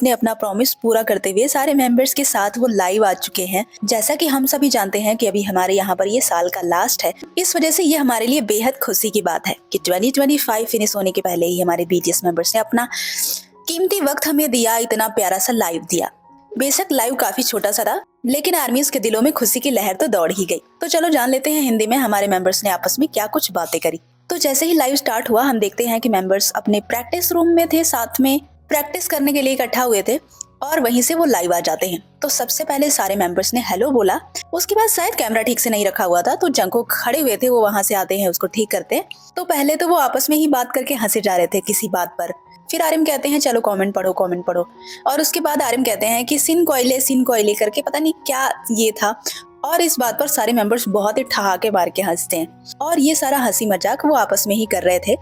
ने अपना प्रॉमिस पूरा करते हुए सारे मेंबर्स के साथ वो लाइव आ चुके हैं। जैसा कि हम सभी जानते हैं कि अभी हमारे यहाँ पर ये साल का लास्ट है, इस वजह से ये हमारे लिए बेहद खुशी की बात है कि 2025 फिनिश होने के पहले ही हमारे बीटीएस मेंबर्स ने अपना कीमती वक्त हमें दिया, इतना प्यारा सा लाइव दिया। बेशक लाइव काफी छोटा सा था, लेकिन आर्मीज के दिलों में खुशी की लहर तो दौड़ ही गई। तो चलो जान लेते हैं हिंदी में हमारे मेंबर्स ने आपस में क्या कुछ बातें करी। तो जैसे ही लाइव स्टार्ट हुआ, हम देखते हैं कि मेंबर्स अपने प्रैक्टिस रूम में थे, साथ में प्रैक्टिस करने के लिए इकट्ठा हुए थे और वहीं से वो लाइव आ जाते हैं। तो सबसे पहले सारे मेंबर्स ने हेलो बोला। उसके बाद शायद कैमरा ठीक से नहीं रखा हुआ था, तो जंको खड़े हुए थे, वो वहां से आते हैं उसको ठीक करते हैं। तो पहले तो वो आपस में ही बात करके हंसे जा रहे थे किसी बात पर। फिर आरिम कहते हैं चलो कमेंट पढ़ो। और उसके बाद आरिम कहते हैं कि सिन कोयले करके पता नहीं क्या ये था, और इस बात पर सारे मेंबर्स बहुत ही ठहाके मार के हंसते हैं और ये सारा हंसी मजाक वो आपस में ही कर रहे थे।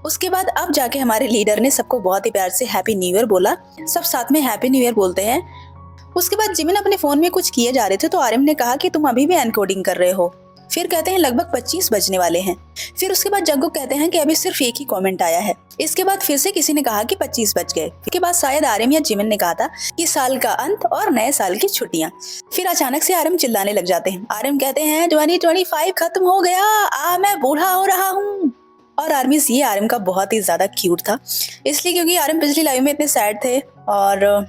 उसके बाद अब जाके हमारे लीडर ने सबको बहुत ही प्यार से हैप्पी न्यू ईयर बोला। सब साथ में हैप्पी न्यू ईयर बोलते हैं। उसके बाद जिमिन अपने फोन में कुछ किए जा रहे थे, तो आरिम ने कहा कि तुम अभी भी एनकोडिंग कर रहे हो। फिर कहते हैं लगभग 25 बजने वाले हैं। फिर उसके बाद जंगकुक कहते हैं कि अभी सिर्फ एक ही कमेंट आया है। इसके बाद फिर से किसी ने कहा कि 25 बज गए। इसके बाद शायद आरिम या जिमिन ने कहा था कि साल का अंत और नए साल की छुट्टियां। फिर अचानक से आरिम चिल्लाने लग जाते हैं। आरिम कहते हैं 2025 खत्म हो गया, मैं बूढ़ा हो रहा हूँ। और आर्मीज ये आरिम का बहुत ही ज्यादा क्यूट था, इसलिए क्योंकि आरिम पिछली लाइव में इतने सैड थे और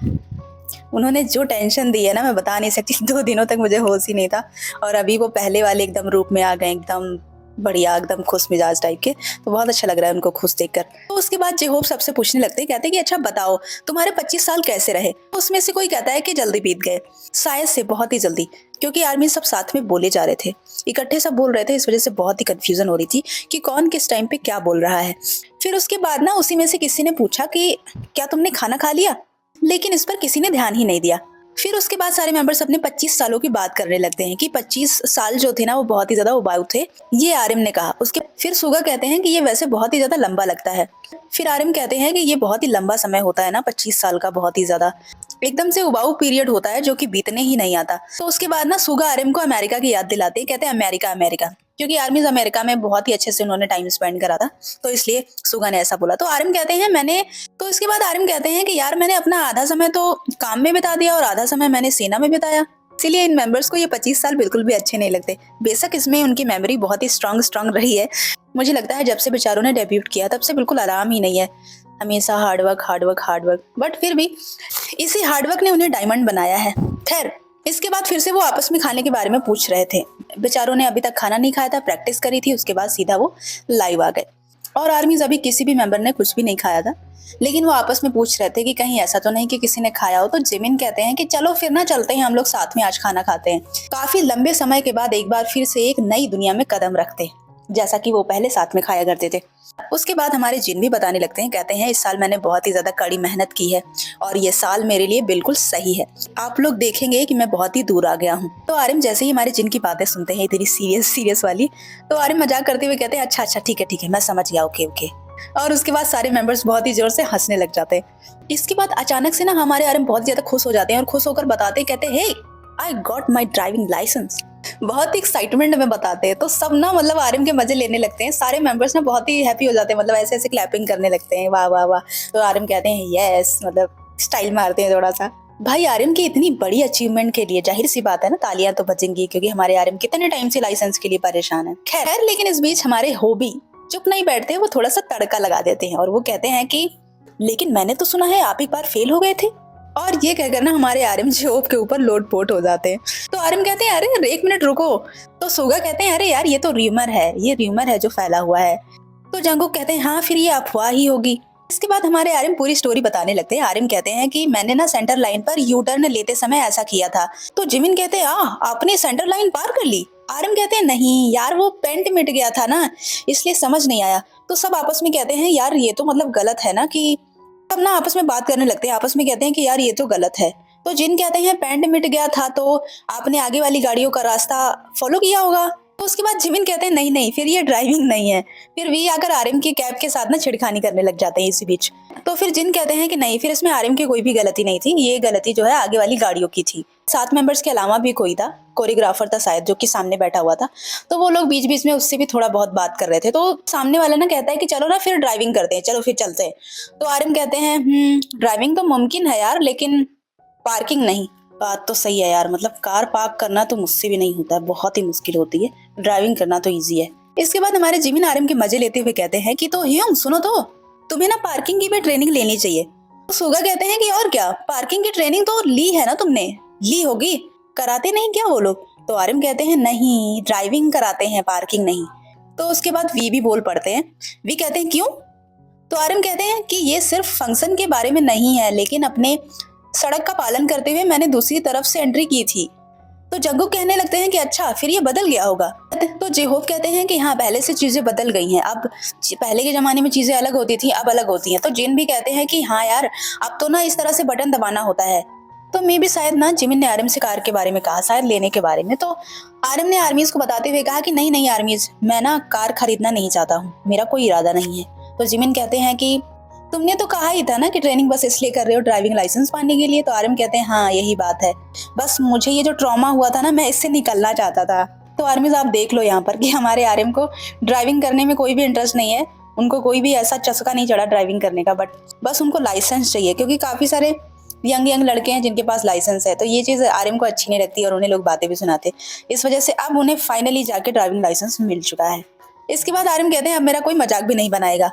उन्होंने जो टेंशन दी है ना, मैं बता नहीं सकती। 2 दिनों तक मुझे होश ही नहीं था और अभी वो पहले वाले एकदम रूप में आ गए, एकदम बढ़िया, एकदम खुश मिजाज टाइप के। तो बहुत अच्छा लग रहा है उनको खुश देखकर। तो उसके बाद जेहोप सबसे पूछने लगते हैं, कहते हैं कि अच्छा बताओ तुम्हारे 25 साल कैसे रहे। उसमें से कोई कहता है कि जल्दी बीत गए, शायद से बहुत ही जल्दी, क्योंकि आर्मी सब साथ में बोले जा रहे थे, इकट्ठे सब बोल रहे थे। इस वजह से बहुत ही कंफ्यूजन हो रही थी कि कौन किस टाइम पे क्या बोल रहा है। फिर उसके बाद ना उसी में से किसी ने पूछा कि क्या तुमने खाना खा लिया, लेकिन इस पर किसी ने ध्यान ही नहीं दिया। फिर उसके बाद सारे मेंबर्स अपने 25 सालों की बात करने लगते हैं कि 25 साल जो थे ना वो बहुत ही ज्यादा उबाऊ थे, ये आरिम ने कहा। उसके फिर सुगा कहते हैं कि ये वैसे बहुत ही ज्यादा लंबा लगता है। फिर आरिम कहते हैं कि ये बहुत ही लंबा समय होता है ना, 25 साल का बहुत ही ज्यादा एकदम से उबाऊ पीरियड होता है जो कि बीतने ही नहीं आता। तो उसके बाद ना सुगा आरिम को अमेरिका की याद दिलाते हैं, कहते हैं अमेरिका, क्योंकि आर्मीज अमेरिका में बहुत ही अच्छे से उन्होंने टाइम स्पेंड करा था, तो इसलिए सुगा ने ऐसा बोला। तो आरिम कहते हैं मैंने तो इसके बाद आरिम कहते हैं कि यार मैंने अपना आधा समय तो काम में बिता दिया और आधा समय मैंने सेना में बिताया, इसीलिए इन मेंबर्स को ये 25 साल बिल्कुल भी अच्छे नहीं लगते। बेशक इसमें उनकी मेमोरी बहुत ही स्ट्रांग रही है। मुझे लगता है जब से बेचारों ने डेब्यूट किया तब से बिल्कुल आराम ही नहीं है, हमेशा हार्डवर्क। बट फिर भी इसी हार्डवर्क ने उन्हें डायमंड बनाया है। खैर, इसके बाद फिर से वो आपस में खाने के बारे में पूछ रहे थे। बेचारों ने अभी तक खाना नहीं खाया था, प्रैक्टिस करी थी, उसके बाद सीधा वो लाइव आ गए। और आर्मीज अभी किसी भी मेंबर ने कुछ भी नहीं खाया था, लेकिन वो आपस में पूछ रहे थे कि कहीं ऐसा तो नहीं कि किसी ने खाया हो। तो जिमिन कहते हैं कि चलो फिर ना चलते हैं हम लोग साथ में आज खाना खाते हैं। काफी लंबे समय के बाद एक बार फिर से एक नई दुनिया में कदम रखते हैं, जैसा कि वो पहले साथ में खाया करते थे। उसके बाद हमारे जिन भी बताने लगते हैं, कहते हैं इस साल मैंने बहुत ही ज्यादा कड़ी मेहनत की है और ये साल मेरे लिए बिल्कुल सही है। आप लोग देखेंगे कि मैं बहुत ही दूर आ गया हूँ। तो आरिम जैसे ही हमारे जिन की बातें सुनते हैं, इतनी सीरियस वाली, तो आरिम मजाक करते हुए कहते हैं अच्छा ठीक है, मैं समझ गया, ओके। और उसके बाद सारे मेंबर्स बहुत ही जोर से हंसने लग जाते हैं। इसके बाद अचानक से ना हमारे आरिम बहुत ज्यादा खुश हो जाते हैं और खुश होकर बताते कहते हैं, hey I got my driving licence. बहुत ही एक्साइटमेंट में बताते हैं। तो सब ना मतलब आरिम के मजे लेने लगते हैं। सारे मेंबर्स ना बहुत ही हैप्पी हो जाते हैं, मतलब ऐसे क्लैपिंग करने लगते हैं, वाह। तो आरिम कहते हैं यस, मतलब स्टाइल मारते हैं थोड़ा सा। भाई आरिम की इतनी बड़ी अचीवमेंट के लिए जाहिर सी बात है ना, तालियां तो बजेंगी, क्योंकि हमारे आरिम कितने टाइम से लाइसेंस के लिए परेशान है। खैर, लेकिन इस बीच हमारे होबी चुप नहीं बैठते, वो थोड़ा सा तड़का लगा देते हैं और वो कहते हैं कि लेकिन मैंने तो सुना है आप एक बार फेल हो गए थे। और ये कहकर ना हमारे आरिम जोब के ऊपर लोटपोट हो जाते हैं। तो आरिम कहते हैं अरे 1 मिनट रुको। तो सुगा कहते हैं अरे यार ये तो र्यूमर है जो फैला हुआ है। तो जंगकुक कहते हैं हाँ फिर ये अफवाह ही होगी। इसके बाद हमारे आरिम पूरी स्टोरी बताने लगते हैं। आरिम कहते हैं कि मैंने ना सेंटर लाइन पर यू टर्न लेते समय ऐसा किया था। तो जिमिन कहते हैं आपने सेंटर लाइन पार कर ली। आरिम कहते हैं नहीं यार, वो पेंट मिट गया था ना, इसलिए समझ नहीं आया। तो सब आपस में कहते हैं यार ये तो मतलब गलत है ना, कि सब ना आपस में बात करने लगते हैं, आपस में कहते हैं कि यार ये तो गलत है। तो जिन कहते हैं पैंट मिट गया था तो आपने आगे वाली गाड़ियों का रास्ता फॉलो किया होगा। तो उसके बाद जिमिन कहते हैं नहीं नहीं फिर ये ड्राइविंग नहीं है। फिर वी आकर आर्यन की कैब के साथ ना छिड़खानी करने लग जाते हैं इसी बीच। तो फिर जिन कहते हैं कि नहीं फिर इसमें आर्यन की कोई भी गलती नहीं थी, ये गलती जो है आगे वाली गाड़ियों की थी। 7 मेंबर्स के अलावा भी कोई था, कोरियोग्राफर था शायद जो कि सामने बैठा हुआ था। तो वो लोग बीच बीच में उससे भी थोड़ा बहुत बात कर रहे थे। तो सामने वाला ना कहता है कि चलो ना फिर ड्राइविंग करते हैं, चलो फिर चलते हैं। तो आर्यन कहते हैं ड्राइविंग तो मुमकिन है यार लेकिन पार्किंग नहीं। बात तो सही है यार, मतलब कार पार्क करना तो मुझसे भी नहीं होता है, बहुत ही मुश्किल होती है, ड्राइविंग करना तो इजी है। इसके बाद हमारे जिमिन आर्यन के मजे लेते हुए कहते हैं कि तो ह्यूम सुनो तो, तुम्हें ना पार्किंग की भी ट्रेनिंग लेनी चाहिए। तो सुगा कहते हैं कि और क्या, पार्किंग की ट्रेनिंग तो ली है ना तुमने, ली होगी, कराते नहीं क्या वो लोग। तो आर्यन कहते हैं नहीं ड्राइविंग कराते हैं पार्किंग नहीं। तो उसके बाद वी भी बोल पड़ते हैं। वी कहते हैं क्यों। तो आर्यन कहते हैं कि ये सिर्फ फंक्शन के बारे में नहीं है लेकिन अपने सड़क का पालन करते हुए मैंने दूसरी तरफ से एंट्री की थी। तो जंगकुक कहने लगते हैं कि अच्छा फिर ये बदल गया होगा। तो जेहोप कहते हैं कि हाँ पहले से चीजें बदल गई हैं, अब पहले के जमाने में चीजें अलग होती थी अब अलग होती हैं। तो जिन भी कहते हैं कि हाँ यार अब तो ना इस तरह से बटन दबाना होता है। तो मे भी शायद ना जिमिन ने आर्यन से कार के बारे में कहा, शायद लेने के बारे में। तो आर्यन ने आर्मीज को बताते हुए कहा कि नहीं नहीं आर्मीज मैं ना कार खरीदना नहीं चाहता हूँ, मेरा कोई इरादा नहीं है। तो जिमिन कहते हैं कि तुमने तो कहा ही था ना कि ट्रेनिंग बस इसलिए कर रहे हो ड्राइविंग लाइसेंस पाने के लिए। तो आर्यन कहते हैं हाँ यही बात है, बस मुझे ये जो ट्रॉमा हुआ था ना मैं इससे निकलना चाहता था। तो आर्मीज आप देख लो यहाँ पर कि हमारे आर्यन को ड्राइविंग करने में कोई भी इंटरेस्ट नहीं है, उनको कोई भी ऐसा चस्का नहीं चढ़ा ड्राइविंग करने का, बट बस उनको लाइसेंस चाहिए क्योंकि काफी सारे यंग लड़के हैं जिनके पास लाइसेंस है। तो ये चीज आर्यन को अच्छी नहीं लगती और उन्हें लोग बातें भी सुनाते। इस वजह से अब उन्हें फाइनली जाके ड्राइविंग लाइसेंस मिल चुका है। इसके बाद आर्यन कहते हैं अब मेरा कोई मजाक भी नहीं बनाएगा।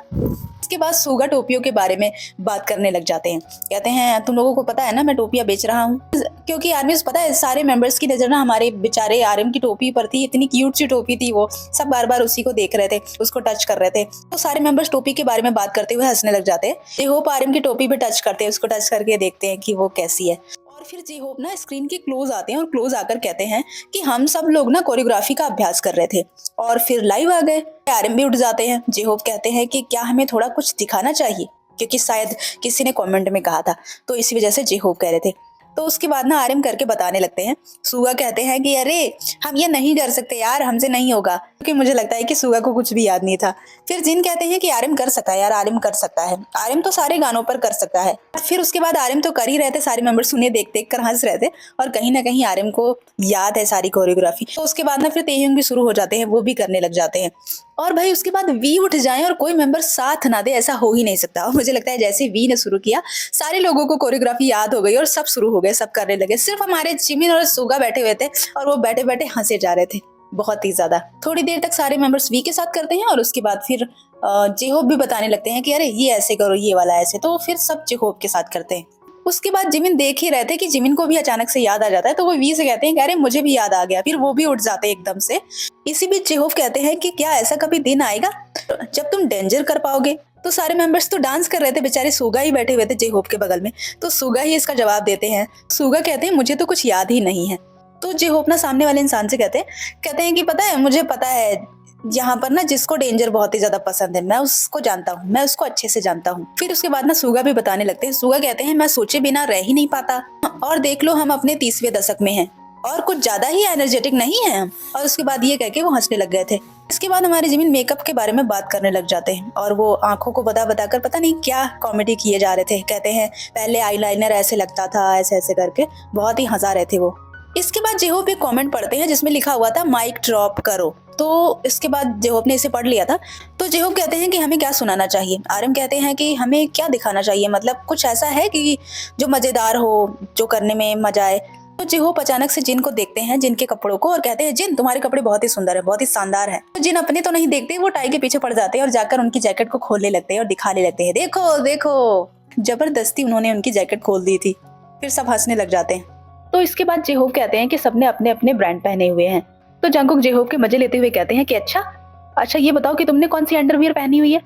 इसके बाद सुगा टोपियों के बारे में बात करने लग जाते हैं। कहते हैं तुम लोगों को पता है ना मैं टोपियां बेच रहा हूँ, क्योंकि आर्मी पता है सारे मेंबर्स की नजर ना हमारे बेचारे आर्यन की टोपी पर थी। इतनी क्यूट सी टोपी थी, वो सब बार बार उसी को देख रहे थे, उसको टच कर रहे थे। तो सारे मेंबर्स टोपी के बारे में बात करते हुए हंसने लग जाते हैं। जे होप आर्यन की टोपी पे टच करते हैं, उसको टच करके देखते हैं कि वो कैसी है। और फिर जे होप ना स्क्रीन के क्लोज आते हैं और क्लोज आकर कहते हैं कि हम सब लोग ना कोरियोग्राफी का अभ्यास कर रहे थे और फिर लाइव आ गए। आर्यन भी उठ जाते हैं। जे होप कहते हैं कि क्या हमें थोड़ा कुछ दिखाना चाहिए, क्योंकि शायद किसी ने कमेंट में कहा था, तो इसी वजह से जे होप कह रहे थे। तो उसके बाद ना आर्यन करके बताने लगते हैं। सुगा कहते हैं कि अरे हम ये नहीं कर सकते यार, हमसे नहीं होगा, क्योंकि मुझे लगता है कि सुगा को कुछ भी याद नहीं था। फिर जिन कहते हैं कि आर्यन कर सकता है यार, आर्यन कर सकता है, आर्यन तो सारे गानों पर कर सकता है। फिर उसके बाद आर्यन तो कर ही रहे थे, सारे मेंबर्स उन्हें देख देख कर हंस रहे थे और कहीं ना कहीं आर्यन को याद है सारी कोरियोग्राफी। तो उसके बाद ना फिर तेह्युंग भी शुरू हो जाते हैं, वो भी करने लग जाते हैं। और भाई उसके बाद वी उठ जाए और कोई मेंबर साथ ना दे, ऐसा हो ही नहीं सकता। और मुझे लगता है जैसे वी ने शुरू किया सारे लोगों को कोरियोग्राफी याद हो गई और सब शुरू हो गए, सब करने लगे। सिर्फ हमारे जिमिन और सुगा बैठे हुए थे और वो बैठे बैठे हंसे जा रहे थे बहुत ही ज्यादा। थोड़ी देर तक सारे मेंबर्स वी के साथ करते हैं और उसके बाद फिर जेहोप भी बताने लगते हैं कि अरे ये ऐसे करो, ये वाला ऐसे। तो फिर सब जेहोप के साथ करते हैं। उसके बाद जिमिन देख ही रहे थे कि जिमिन को भी अचानक से याद आ जाता है, तो वो वी से कहते हैं कि अरे मुझे भी याद आ गया। फिर वो भी उठ जाते हैं एकदम से। इसी बीच जेहोप कहते हैं कि क्या ऐसा कभी दिन आएगा जब तुम डेंजर कर पाओगे। तो सारे मेंबर्स तो डांस कर रहे थे, बेचारे सुगा ही बैठे हुए थे जेहोप के बगल में। तो सुगा ही इसका जवाब देते हैं। सुगा कहते हैं मुझे तो कुछ याद ही नहीं है। तो जेहोप ना सामने वाले इंसान से कहते हैं कि पता है, मुझे पता है यहाँ पर ना जिसको डेंजर बहुत ही ज्यादा पसंद है, मैं उसको जानता हूँ, मैं उसको अच्छे से जानता हूँ। फिर उसके बाद ना सुगा भी बताने लगते हैं। सुगा कहते हैं मैं सोचे बिना रह ही नहीं पाता, और देख लो हम अपने 30वें दशक में हैं और कुछ ज्यादा ही एनर्जेटिक नहीं है हम। और उसके बाद ये कह के वो हंसने लग गए थे। इसके बाद हमारे जिमिन मेकअप के बारे में बात करने लग जाते हैं और वो आंखों को बता बताकर पता नहीं क्या कॉमेडी किए जा रहे थे। कहते हैं पहले आईलाइनर ऐसे लगता था, ऐसे ऐसे करके बहुत ही हंसा रहे थे वो। इसके बाद जेहोप एक कमेंट पढ़ते हैं जिसमें लिखा हुआ था माइक ड्रॉप करो। तो इसके बाद जेहोप ने इसे पढ़ लिया था। तो जेहोप कहते हैं कि हमें क्या सुनाना चाहिए। आर्यन कहते हैं कि हमें क्या दिखाना चाहिए, मतलब कुछ ऐसा है कि जो मजेदार हो, जो करने में मजा आए। तो जेहोप अचानक से जिन को देखते हैं, जिन के कपड़ों को, और कहते हैं जिन तुम्हारे कपड़े बहुत ही सुंदर है, बहुत ही शानदार है। तो जिन अपने तो नहीं देखते, वो टाई के पीछे पड़ जाते हैं और जाकर उनकी जैकेट को खोलने लगते हैं और दिखाने लगते हैं, देखो देखो। जबरदस्ती उन्होंने उनकी जैकेट खोल दी थी। फिर सब हंसने लग जाते हैं। तो इसके बाद जेहोप कहते हैं कि सबने अपने अपने ब्रांड पहने हुए हैं। तो जंगकुक जेहोप के मजे लेते हुए कहते हैं कि अच्छा ये बताओ कि तुमने कौन सी अंडरवियर पहनी हुई है।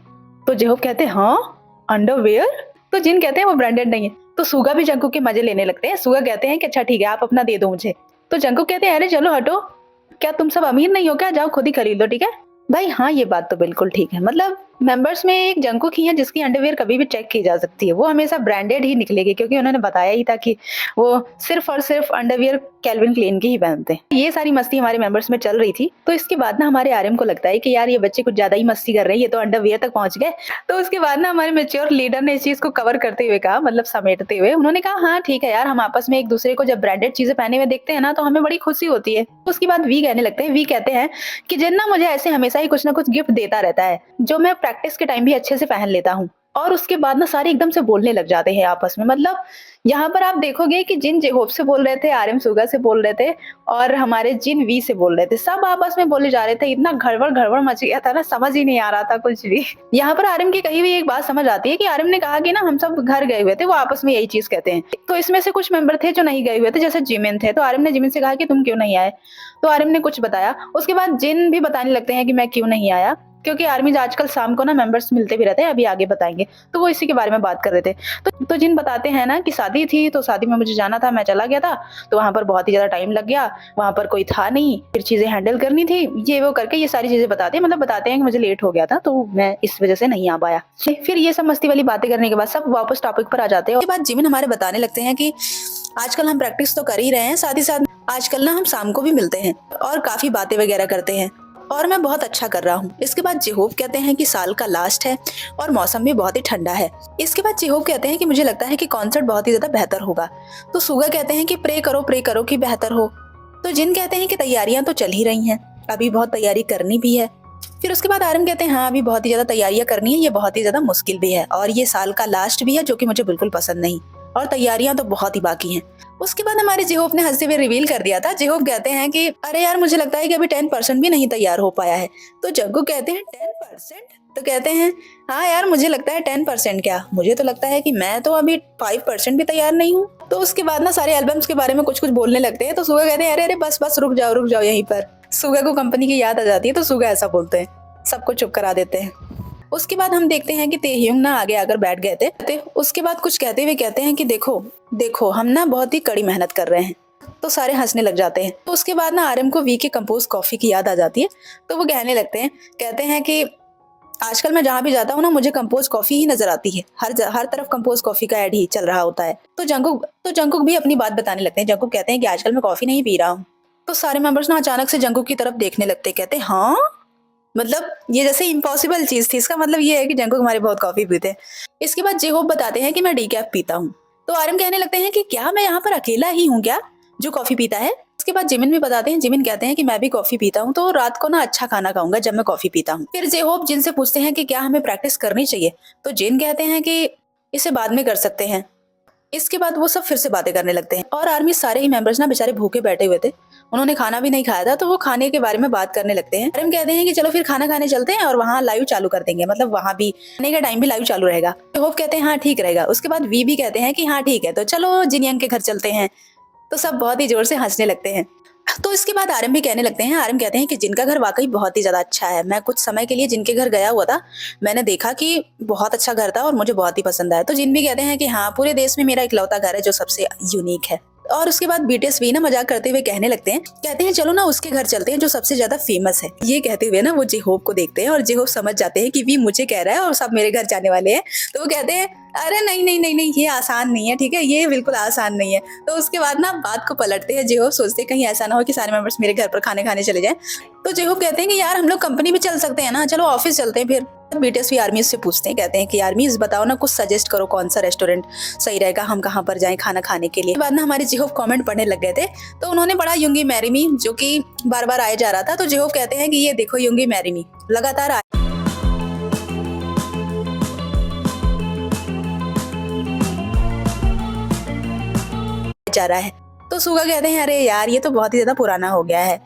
तो जेहोप कहते हैं हाँ अंडरवियर। तो जिन कहते हैं वो ब्रांडेड नहीं है। तो सुगा भी जंगकुक के मजे लेने लगते हैं। सुगा कहते हैं कि अच्छा ठीक है, आप अपना दे दो मुझे। तो जंगकुक कहते हैं अरे चलो हटो, क्या तुम सब अमीर नहीं हो क्या, जाओ खुद ही खरीद लो, ठीक है। भाई हाँ ये बात तो बिल्कुल ठीक है, मतलब मेंबर्स में एक जंकुक ही है जिसकी अंडरवियर कभी भी चेक की जा सकती है। वो हमेशा ब्रांडेड ही निकलेगी क्योंकि उन्होंने बताया ही था कि वो सिर्फ और सिर्फ अंडरवियर कैल्विन क्लेन की ही पहनते हैं। ये सारी मस्ती हमारे मेंबर्स में चल रही थी। तो इसके बाद ना हमारे आरएम को लगता है कि यार ये बच्चे कुछ ज्यादा ही मस्ती कर रहे हैं, ये तो अंडरवियर तक पहुंच गए। तो उसके बाद ना हमारे मैच्योर लीडर ने इस चीज को कवर करते हुए कहा, मतलब समेटते हुए उन्होंने कहा हाँ ठीक है यार, हम आपस में एक दूसरे को जब ब्रांडेड चीजें पहने हुए देखते हैं ना तो हमें बड़ी खुशी होती है। उसके बाद वी कहने लगते हैं, वी कहते हैं कि जिन ना मुझे ऐसे हमेशा ही कुछ ना कुछ गिफ्ट देता रहता है जो मैं प्रैक्टिस के टाइम भी अच्छे से पहन लेता हूँ। और उसके बाद ना सारे एकदम से बोलने लग जाते हैं आपस में। मतलब यहाँ पर आप देखोगे कि जिन जेहोब से बोल रहे थे, आरएम सुगा से बोल रहे थे और हमारे जिन वी से बोल रहे थे, सब आपस में बोले जा रहे थे। इतना गड़बड़ गड़बड़ मच गया था ना, समझ ही नहीं आ रहा था कुछ भी। यहाँ पर आरएम की कही हुई एक बात समझ आती है कि आरएम ने कहा कि ना हम सब घर गए हुए थे, वो आपस में यही चीज कहते हैं। तो इसमें से कुछ मेंबर थे जो नहीं गए हुए थे, जैसे जिमिन थे। तो आरएम ने जिमिन से कहा कि तुम क्यों नहीं आए। तो आरएम ने कुछ बताया। उसके बाद जिन भी बताने लगते हैं कि मैं क्यों नहीं आया, क्योंकि आर्मीज आजकल शाम को ना मेंबर्स मिलते भी रहते हैं, अभी आगे बताएंगे। तो वो इसी के बारे में बात कर रहे थे। तो जिन बताते हैं ना कि शादी थी, तो शादी में मुझे जाना था, मैं चला गया था, तो वहां पर बहुत ही ज्यादा टाइम लग गया, वहां पर कोई था नहीं, फिर चीजें हैंडल करनी थी, ये वो करके ये सारी चीजें बताते हैं। मतलब बताते हैं कि मुझे लेट हो गया था तो मैं इस वजह से नहीं आ पाया। फिर ये सब मस्ती वाली बातें करने के बाद सब वापस टॉपिक पर आ जाते हैं। उसके बाद जिमिन हमारे बताने लगते हैं कि आजकल हम प्रैक्टिस तो कर ही रहे हैं, साथ ही साथ आजकल ना हम शाम को भी मिलते हैं और काफी बातें वगैरह करते हैं और मैं बहुत अच्छा कर रहा हूँ। इसके बाद जेहोब कहते हैं कि साल का लास्ट है और मौसम भी बहुत ही ठंडा है। इसके बाद जेहोब कहते हैं कि मुझे लगता है कि कॉन्सर्ट बहुत ही ज्यादा बेहतर होगा। तो सुगा कहते हैं कि प्रे करो कि बेहतर हो। तो जिन कहते हैं कि तैयारियां तो चल ही रही हैं, अभी बहुत तैयारी करनी भी है। फिर उसके बाद आरएम कहते हैं हाँ अभी बहुत ही ज्यादा तैयारियां करनी है, ये बहुत ही ज्यादा मुश्किल भी है और ये साल का लास्ट भी है जो कि मुझे बिल्कुल पसंद नहीं, और तैयारियां तो बहुत ही बाकी हैं। उसके बाद हमारे जेहोब ने हंसते हुए रिवील कर दिया था। जेहोब कहते हैं कि अरे यार मुझे लगता है कि अभी 10% भी नहीं तैयार हो पाया है। तो जंकुक कहते हैं 10%? तो कहते हैं हाँ यार मुझे लगता है 10% क्या, मुझे तो लगता है कि मैं तो अभी 5% भी तैयार नहीं हूँ। तो उसके बाद ना सारे एल्बम्स के बारे में कुछ कुछ बोलने लगते हैं। तो सुगा कहते हैं अरे अरे बस बस रुक जाओ यहीं पर। सुगा को कंपनी की याद आ जाती है तो सुगा ऐसा बोलते हैं, सबको चुप करा देते हैं। उसके बाद हम देखते हैं कि तेह्युंग ना आगे आकर बैठ गए थे। उसके बाद कुछ कहते हुए कहते हैं कि देखो हम ना बहुत ही कड़ी मेहनत कर रहे हैं। तो सारे हंसने लग जाते हैं। तो उसके बाद ना आरएम को वी के कंपोज कॉफी की याद आ जाती है। तो वो कहने लगते हैं, कहते हैं कि आजकल मैं जहाँ भी जाता हूँ ना मुझे कंपोज कॉफी ही नजर आती है, हर तरफ कंपोज कॉफी का एड ही चल रहा होता है। तो जंकुक भी अपनी बात बताने लगते हैं। जंकुक कहते हैं कि आजकल मैं कॉफी नहीं पी रहा हूँ। तो सारे मेंबर्स ना अचानक से जंकुक की तरफ देखने लगते हैं, कहते हैं हाँ, मतलब ये जैसे इम्पॉसिबल चीज थी। इसका मतलब ये है कि जंकुक हमारे बहुत कॉफी पीते हैं। इसके बाद जेहोब बताते हैं कि मैं डीकैफ पीता हूँ। तो आरएम कहने लगते हैं कि क्या मैं यहाँ पर अकेला ही हूँ क्या जो कॉफी पीता है। उसके बाद जिमिन भी बताते हैं, जिमिन कहते हैं कि मैं भी कॉफी पीता हूँ, तो रात को ना अच्छा खाना खाऊंगा जब मैं कॉफी पीता हूँ। फिर जेहोब जिन से पूछते हैं कि क्या हमें प्रैक्टिस करनी चाहिए। तो जिन कहते हैं कि इसे बाद में कर सकते हैं। इसके बाद वो सब फिर से बातें करने लगते हैं और आर्मी सारे ही मेंबर्स ना बेचारे भूखे बैठे हुए थे, उन्होंने खाना भी नहीं खाया था। तो वो खाने के बारे में बात करने लगते हैं। आर्मी कहते हैं कि चलो फिर खाना खाने चलते हैं और वहाँ लाइव चालू कर देंगे, मतलब वहाँ भी खाने का टाइम भी लाइव चालू रहेगा। तो होप कहते हैं हाँ ठीक रहेगा। उसके बाद वी भी कहते हैं कि हाँ ठीक है, तो चलो जिनयंग के घर चलते हैं। तो सब बहुत ही जोर से हंसने लगते हैं। तो इसके बाद आरएम भी कहने लगते हैं। आरएम कहते हैं कि जिनका घर वाकई बहुत ही ज्यादा अच्छा है, मैं कुछ समय के लिए जिनके घर गया हुआ था, मैंने देखा कि बहुत अच्छा घर था और मुझे बहुत ही पसंद आया। तो जिन भी कहते हैं कि हाँ पूरे देश में मेरा इकलौता घर है जो सबसे यूनिक है। और उसके बाद बीटीएस वी ना मजाक करते हुए कहने लगते हैं, कहते हैं चलो ना उसके घर चलते हैं जो सबसे ज्यादा फेमस है। ये कहते हुए ना वो जेहोब को देखते हैं और जेहोब समझ जाते हैं कि वी मुझे कह रहा है और सब मेरे घर जाने वाले हैं। तो वो कहते हैं अरे नहीं नहीं नहीं नहीं, ये आसान नहीं है, ठीक है, ये बिल्कुल आसान नहीं है। तो उसके बाद ना बात को पलटते हैं। जेहोब सोचते हैं कहीं ऐसा ना हो कि सारे मेंबर्स मेरे घर पर खाने खाने चले जाएं। तो जेहोब कहते हैं कि यार हम लोग कंपनी भी चल सकते हैं ना, चलो ऑफिस चलते हैं। फिर बीटीएस भी आर्मी से पूछते हैं, कहते हैं कि आर्मीज बताओ ना, कुछ सजेस्ट करो कौन सा रेस्टोरेंट सही रहेगा, हम कहाँ पर जाएं खाना खाने के लिए। बाद ना हमारे जेहोब कमेंट पढ़ने लग गए थे। तो उन्होंने पढ़ा युंगी मैरी मी, जो कि बार बार आया जा रहा था। तो जेहोब कहते हैं कि ये देखो युंगी मैरी मी लगातार जा रहा है। तो सुगा कहते हैं अरे यार ये तो बहुत ही ज्यादा पुराना हो गया है।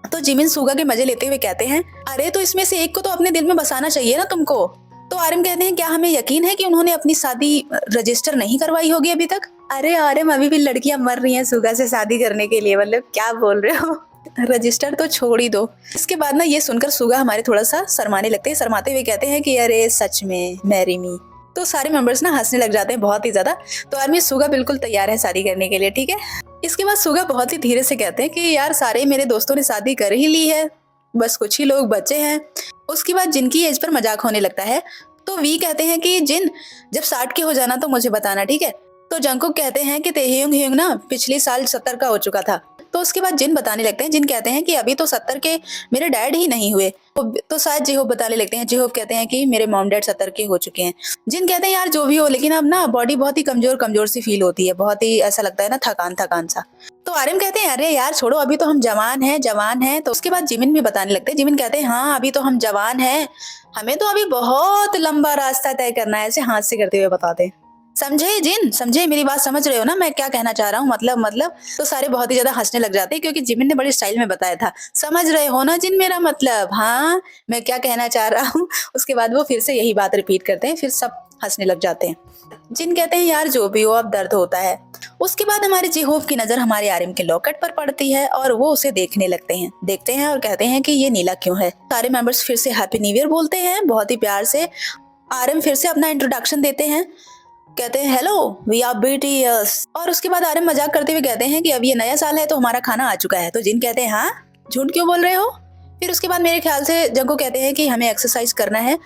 तो जिमिन सुगा के मजे लेते हुए कहते हैं अरे तो इसमें से एक को तो अपने दिल में बसाना चाहिए ना तुमको। तो आरएम कहते हैं क्या हमें यकीन है कि उन्होंने अपनी शादी रजिस्टर नहीं करवाई होगी अभी तक। अरे आरएम अभी भी लड़कियां मर रही हैं सुगा से शादी करने के लिए, मतलब क्या बोल रहे हो। रजिस्टर तो छोड़ ही दो। इसके बाद ना ये सुनकर सुगा हमारे थोड़ा सा शर्माने लगते हैं, शर्माते हुए कहते हैं कि अरे सच में मैरी मी। तो सारे मेंबर्स ना हंसने लग जाते हैं बहुत ही ज्यादा। तो आर्मी सुगा बिल्कुल तैयार है शादी करने के लिए, ठीक है। इसके बाद सुगा बहुत ही धीरे से कहते हैं कि यार सारे मेरे दोस्तों ने शादी कर ही ली है, बस कुछ ही लोग बचे हैं। उसके बाद जिन की एज पर मजाक होने लगता है तो वी कहते हैं कि जिन जब 60 के हो जाना तो मुझे बताना, ठीक है। तो जंकुक कहते हैं कि तेह्योंग ह्योंग ना पिछले साल 70 का हो चुका था। तो उसके बाद जिन बताने लगते हैं, जिन कहते हैं कि अभी तो 70 के मेरे डैड ही नहीं हुए। तो शायद जिहोप बताने लगते हैं, जिहोप कहते हैं कि मेरे मॉम डैड 70 के हो चुके हैं। जिन कहते हैं यार जो भी हो, लेकिन अब ना बॉडी बहुत ही कमजोर कमजोर सी फील होती है, बहुत ही ऐसा लगता है ना थकान थकान सा। तो आर्यन कहते हैं अरे यार छोड़ो, अभी तो हम जवान हैं जवान हैं। तो उसके बाद जिमिन भी बताने लगते हैं, जिमिन कहते हैं हाँ अभी तो हम जवान हैं, हमें तो अभी बहुत लंबा रास्ता तय करना है, ऐसे हाथ से करते हुए बताते हैं। समझे जिन, समझे मेरी बात, समझ रहे हो ना मैं क्या कहना चाह रहा हूँ, मतलब। तो सारे बहुत ही ज्यादा हंसने लग जाते हैं क्योंकि जिमिन ने बड़ी स्टाइल में बताया था। समझ रहे हो ना जिन मेरा मतलब, हाँ मैं क्या कहना चाह रहा हूँ। उसके बाद वो फिर से यही बात रिपीट करते हैं, फिर सब हंसने लग जाते हैं। जिन कहते हैं यार जो भी हो अब दर्द होता है। उसके बाद हमारे जिहोप की नजर हमारे आर्यन के लॉकेट पर पड़ती है और वो उसे देखने देखते हैं और कहते हैं कि ये नीला क्यों है। सारे मेंबर्स फिर से हैप्पी न्यू ईयर बोलते हैं बहुत ही प्यार से। आर्यन फिर से अपना इंट्रोडक्शन देते हैं, कहते हैं हेलो वी आर बीटीएस। और उसके बाद आर्यन मजाक करते हुए कहते हैं कि अब ये नया साल है तो हमारा खाना आ चुका है। तो जिन कहते हैं हाँ झूठ क्यों बोल रहे हो। फिर उसके बाद मेरे ख्याल से जंको कहते हैं कि हमें एक्सरसाइज करना है।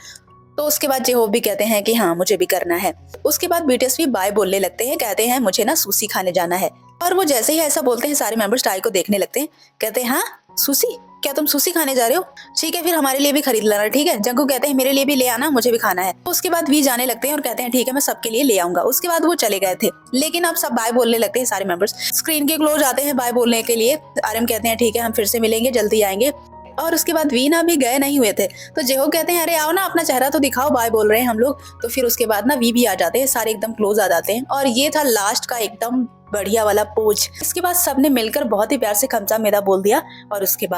तो उसके बाद जेहोप भी कहते हैं कि हाँ मुझे भी करना है। उसके बाद बीटीएस भी बाय बोलने लगते हैं, कहते हैं मुझे ना सुशी खाने जाना है। और वो जैसे ही ऐसा बोलते हैं सारे मेंबर्स टाई को देखने लगते हैं, कहते हैं हाँ सुशी, क्या तुम सुशी खाने जा रहे हो, ठीक है फिर हमारे लिए भी खरीद लेना, ठीक है। जंकू कहते हैं मेरे लिए भी ले आना, मुझे भी खाना है। तो उसके बाद वी जाने लगते हैं और कहते हैं ठीक है मैं सबके लिए ले आऊंगा। उसके बाद वो चले गए थे, लेकिन अब सब बाय बोलने लगते हैं सारे मेंबर्स। स्क्रीन के क्लोज आते हैं बाय बोलने के लिए। आर्यन कहते हैं ठीक है हम फिर से मिलेंगे, जल्दी आएंगे। और उसके बाद वीना भी गए नहीं हुए थे, तो जेहो कहते हैं अरे आओ ना अपना चेहरा तो दिखाओ, बाय बोल रहे हैं हम लोग। तो फिर उसके बाद ना वी भी आ जाते हैं, सारे एकदम क्लोज आ जाते हैं। और ये था लास्ट का एकदम बढ़िया वाला पोज। इसके बाद सबने मिलकर बहुत ही प्यार से खमसा मेदा बोल दिया और उसके बाद